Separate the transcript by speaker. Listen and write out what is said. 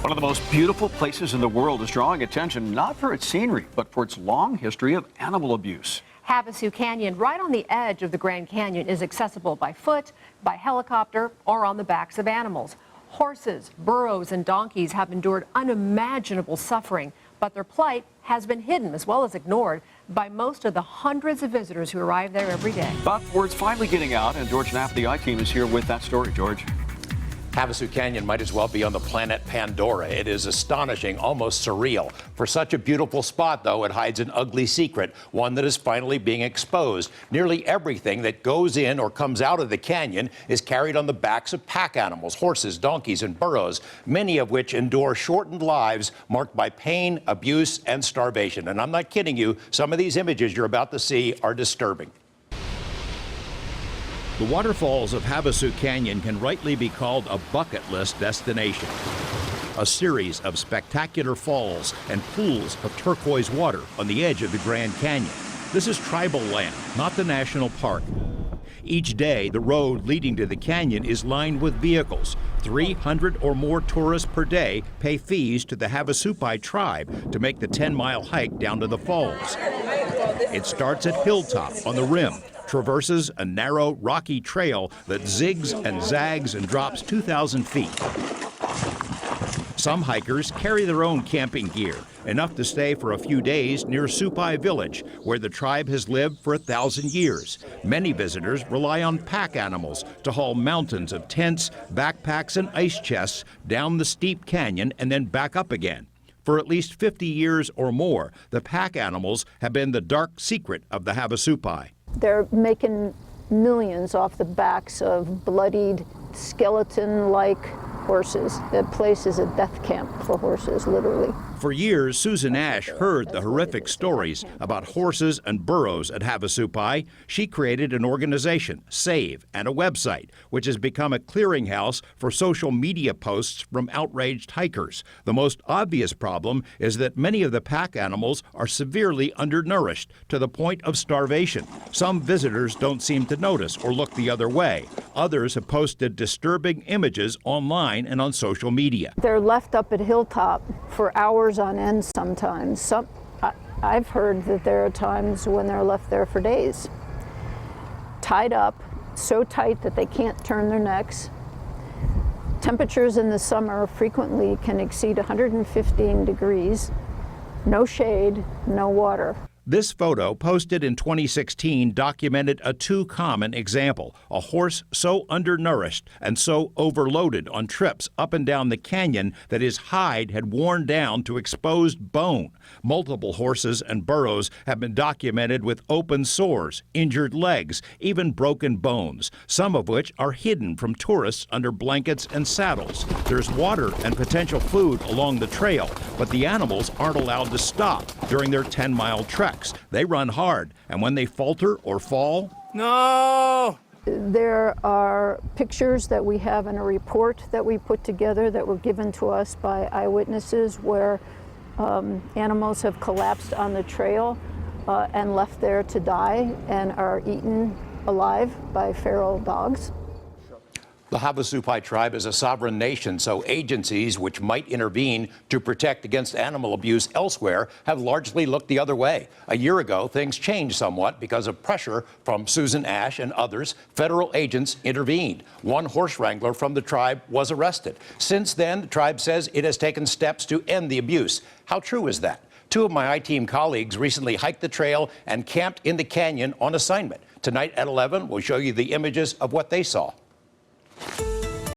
Speaker 1: One of the most beautiful places in the world is drawing attention not for its scenery, but for its long history of animal abuse.
Speaker 2: Havasu Canyon, right on the edge of the Grand Canyon, is accessible by foot, by helicopter, or on the backs of animals. Horses, burros, and donkeys have endured unimaginable suffering, but their plight has been hidden as well as ignored by most of the hundreds of visitors who arrive there every day.
Speaker 1: But word's finally getting out, and George Knapp of the I-Team is here with that story. George.
Speaker 3: Havasu Canyon might as well be on the planet Pandora. It is astonishing, almost surreal. For such a beautiful spot, though, it hides an ugly secret, one that is finally being exposed. Nearly everything that goes in or comes out of the canyon is carried on the backs of pack animals, horses, donkeys, and burros, many of which endure shortened lives marked by pain, abuse, and starvation. And I'm not kidding you, some of these images you're about to see are disturbing.
Speaker 4: The waterfalls of Havasu Canyon can rightly be called a bucket list destination. A series of spectacular falls and pools of turquoise water on the edge of the Grand Canyon. This is tribal land, not the national park. Each day, the road leading to the canyon is lined with vehicles. 300 or more tourists per day pay fees to the Havasupai tribe to make the 10-mile hike down to the falls. It starts at Hilltop on the rim, traverses a narrow, rocky trail that zigs and zags and drops 2,000 feet. Some hikers carry their own camping gear, enough to stay for a few days near Supai village, where the tribe has lived for 1,000 years. Many visitors rely on pack animals to haul mountains of tents, backpacks, and ice chests down the steep canyon and then back up again. For at least 50 years or more, the pack animals have been the dark secret of the Havasupai.
Speaker 5: They're making millions off the backs of bloodied, skeleton-like horses. The place is a death camp for horses, literally.
Speaker 4: For years, Susan Ash heard the horrific stories about horses and burros at Havasupai. She created an organization, SAVE, and a website, which has become a clearinghouse for social media posts from outraged hikers. The most obvious problem is that many of the pack animals are severely undernourished to the point of starvation. Some visitors don't seem to notice or look the other way. Others have posted disturbing images online and on social media.
Speaker 5: They're left up at Hilltop for hours on end sometimes. I've heard that there are times when they're left there for days, tied up so tight that they can't turn their necks. Temperatures in the summer frequently can exceed 115 degrees, no shade, no water.
Speaker 4: This photo, posted in 2016, documented a too common example: a horse so undernourished and so overloaded on trips up and down the canyon that his hide had worn down to exposed bone. Multiple horses and burros have been documented with open sores, injured legs, even broken bones, some of which are hidden from tourists under blankets and saddles. There's water and potential food along the trail, but the animals aren't allowed to stop during their 10-mile trek. They run hard, and when they falter or fall...
Speaker 6: No!
Speaker 5: There are pictures that we have in a report that we put together that were given to us by eyewitnesses where animals have collapsed on the trail and left there to die and are eaten alive by feral dogs.
Speaker 3: The Havasupai tribe is a sovereign nation, so agencies which might intervene to protect against animal abuse elsewhere have largely looked the other way. A year ago, things changed somewhat because of pressure from Susan Ash and others. Federal agents intervened. One horse wrangler from the tribe was arrested. Since then, the tribe says it has taken steps to end the abuse. How true is that? Two of my I-Team colleagues recently hiked the trail and camped in the canyon on assignment. Tonight at 11, we'll show you the images of what they saw.